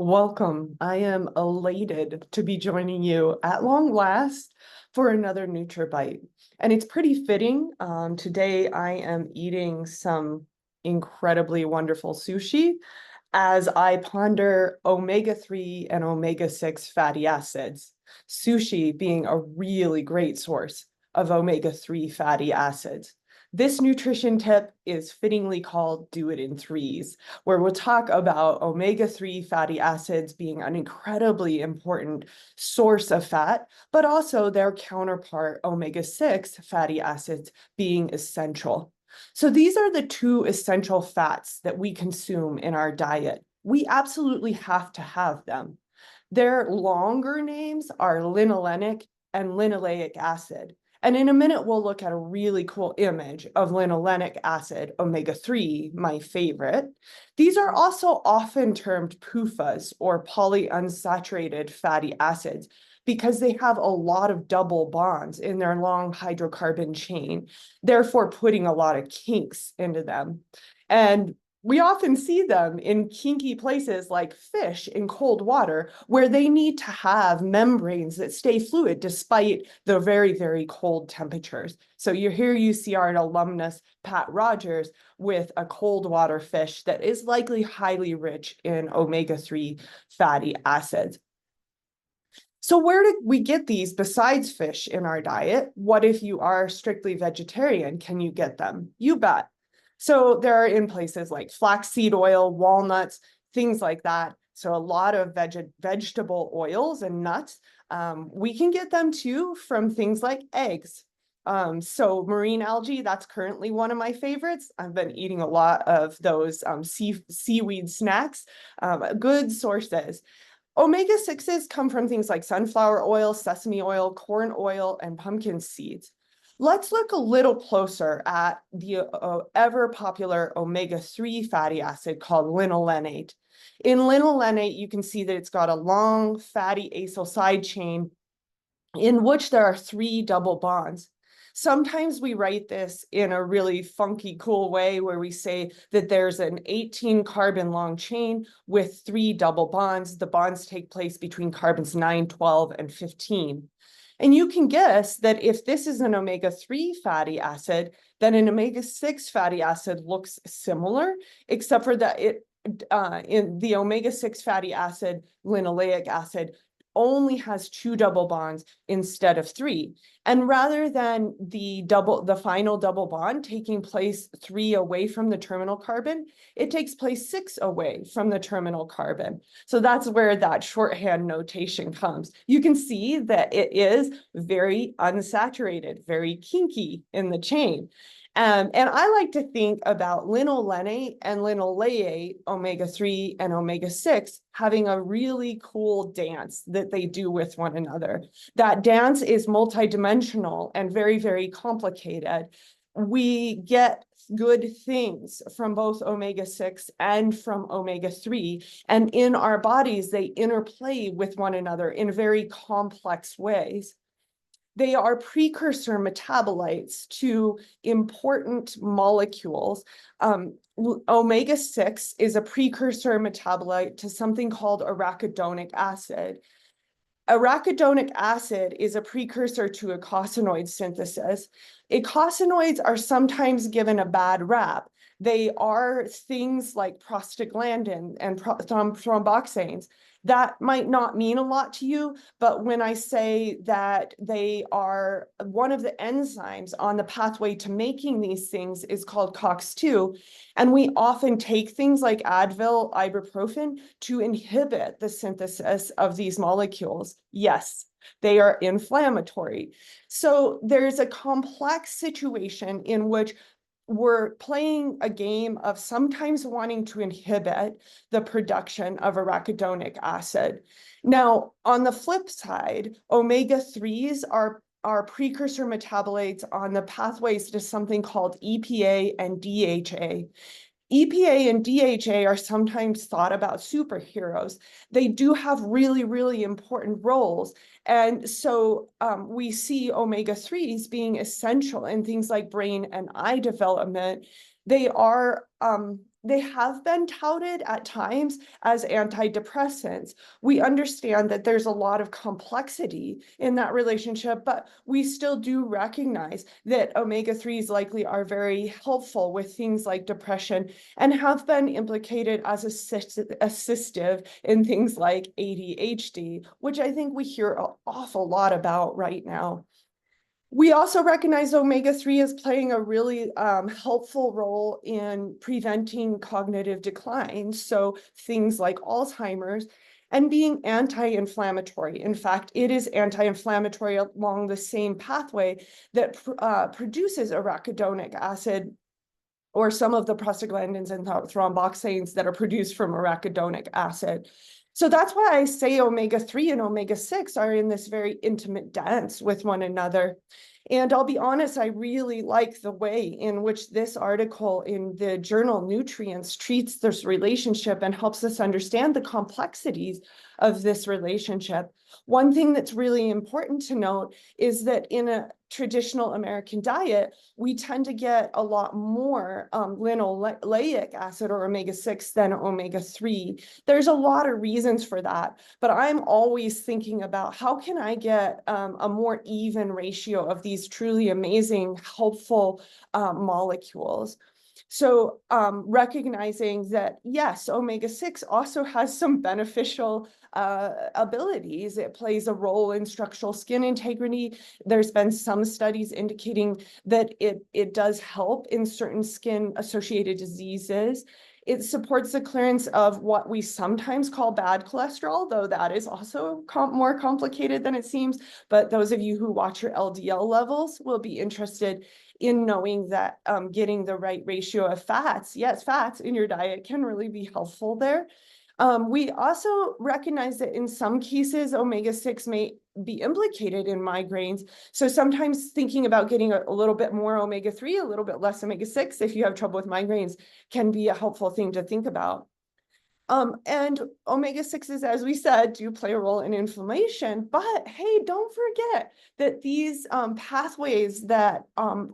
Welcome. I am elated to be joining you at long last for another Nutribyte. And it's pretty fitting. Today I am eating some incredibly wonderful sushi as I ponder omega-3 and omega-6 fatty acids. Sushi being a really great source of omega-3 fatty acids. This nutrition tip is fittingly called Do It in Threes, where we'll talk about omega-3 fatty acids being an incredibly important source of fat, but also their counterpart, omega-6 fatty acids, being essential. So these are the two essential fats that we consume in our diet. We absolutely have to have them. Their longer names are linolenic and linoleic acid. And in a minute, we'll look at a really cool image of linolenic acid, omega-3, my favorite. These are also often termed PUFAs, or polyunsaturated fatty acids, because they have a lot of double bonds in their long hydrocarbon chain, therefore putting a lot of kinks into them. And we often see them in kinky places like fish in cold water, where they need to have membranes that stay fluid despite the very, very cold temperatures. So here you see our alumnus, Pat Rogers, with a cold water fish that is likely highly rich in omega-3 fatty acids. So where did we get these besides fish in our diet? What if you are strictly vegetarian? Can you get them? You bet. So they're in places like flaxseed oil, walnuts, things like that. So a lot of vegetable oils and nuts. We can get them too from things like eggs. So marine algae, that's currently one of my favorites. I've been eating a lot of those seaweed snacks, good sources. Omega-6s come from things like sunflower oil, sesame oil, corn oil, and pumpkin seeds. Let's look a little closer at the ever popular omega-3 fatty acid called linolenate. In linolenate, you can see that it's got a long fatty acyl side chain in which there are 3 double bonds. Sometimes we write this in a really funky, cool way where we say that there's an 18 carbon long chain with 3 double bonds. The bonds take place between carbons 9, 12, and 15. And you can guess that if this is an omega-3 fatty acid, then an omega-6 fatty acid looks similar, except for that in the omega-6 fatty acid, linoleic acid, only has 2 double bonds instead of 3. And rather than the final double bond taking place 3 away from the terminal carbon, it takes place 6 away from the terminal carbon. So that's where that shorthand notation comes. You can see that it is very unsaturated, very kinky in the chain. And I like to think about linolenate and linoleate, omega-3 and omega-6, having a really cool dance that they do with one another. That dance is multidimensional and very, very complicated. We get good things from both omega-6 and from omega-3, and in our bodies, they interplay with one another in very complex ways. They are precursor metabolites to important molecules. Omega-6 is a precursor metabolite to something called arachidonic acid. Arachidonic acid is a precursor to eicosanoid synthesis. Eicosanoids are sometimes given a bad rap. They are things like prostaglandin and thromboxanes. That might not mean a lot to you, but when I say that they are one of the enzymes on the pathway to making these things is called COX-2, and we often take things like Advil, ibuprofen to inhibit the synthesis of these molecules. Yes, they are inflammatory. So there's a complex situation in which we're playing a game of sometimes wanting to inhibit the production of arachidonic acid. Now, on the flip side, omega-3s are precursor metabolites on the pathways to something called EPA and DHA. EPA and DHA are sometimes thought about superheroes. They do have really, really important roles. And so we see omega-3s being essential in things like brain and eye development. They are they have been touted at times as antidepressants. We understand that there's a lot of complexity in that relationship, but we still do recognize that omega-3s likely are very helpful with things like depression and have been implicated as assistive in things like ADHD, which I think we hear an awful lot about right now. We also recognize omega-3 is playing a really helpful role in preventing cognitive decline. So things like Alzheimer's and being anti-inflammatory. In fact, it is anti-inflammatory along the same pathway that produces arachidonic acid, or some of the prostaglandins and thromboxanes that are produced from arachidonic acid. So that's why I say omega-3 and omega-6 are in this very intimate dance with one another. And I'll be honest, I really like the way in which this article in the journal Nutrients treats this relationship and helps us understand the complexities of this relationship. One thing that's really important to note is that in a traditional American diet, we tend to get a lot more linoleic acid or omega-6 than omega-3. There's a lot of reasons for that, but I'm always thinking about how can I get a more even ratio of these truly amazing, helpful molecules. So recognizing that, yes, omega-6 also has some beneficial abilities. It plays a role in structural skin integrity. There's been some studies indicating that it does help in certain skin-associated diseases. It supports the clearance of what we sometimes call bad cholesterol, though that is also more complicated than it seems. But those of you who watch your LDL levels will be interested in knowing that getting the right ratio of fats, yes, fats in your diet can really be helpful there. We also recognize that in some cases, omega-6 may be implicated in migraines. So sometimes thinking about getting a little bit more omega-3, a little bit less omega-6, if you have trouble with migraines, can be a helpful thing to think about. And omega-6s, as we said, do play a role in inflammation, but hey, don't forget that these pathways that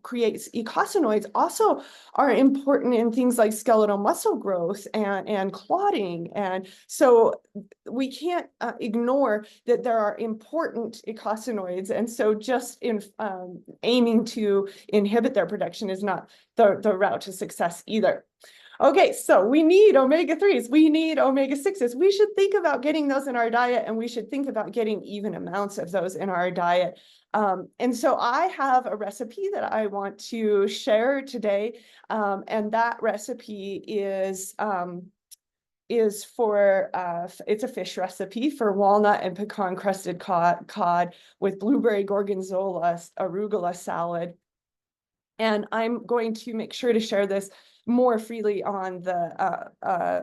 create eicosanoids also are important in things like skeletal muscle growth and clotting. And so we can't ignore that there are important eicosanoids. And so just in aiming to inhibit their production is not the route to success either. Okay, so we need omega-3s, we need omega-6s. We should think about getting those in our diet, and we should think about getting even amounts of those in our diet. And so I have a recipe that I want to share today, and that recipe is for, it's a fish recipe for walnut and pecan crusted cod with blueberry gorgonzola arugula salad. And I'm going to make sure to share this more freely on the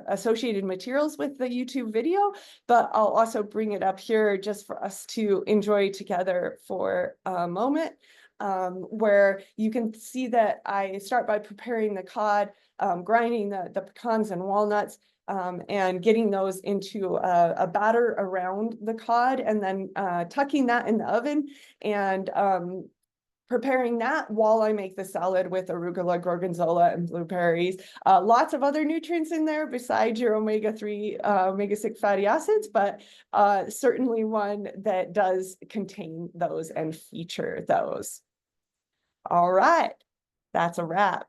associated materials with the YouTube video, but I'll also bring it up here just for us to enjoy together for a moment, where you can see that I start by preparing the cod, grinding the pecans and walnuts, and getting those into a batter around the cod, and then tucking that in the oven and preparing that while I make the salad with arugula, gorgonzola, and blueberries. Lots of other nutrients in there besides your omega-3, omega-6 fatty acids, but certainly one that does contain those and feature those. All right, that's a wrap.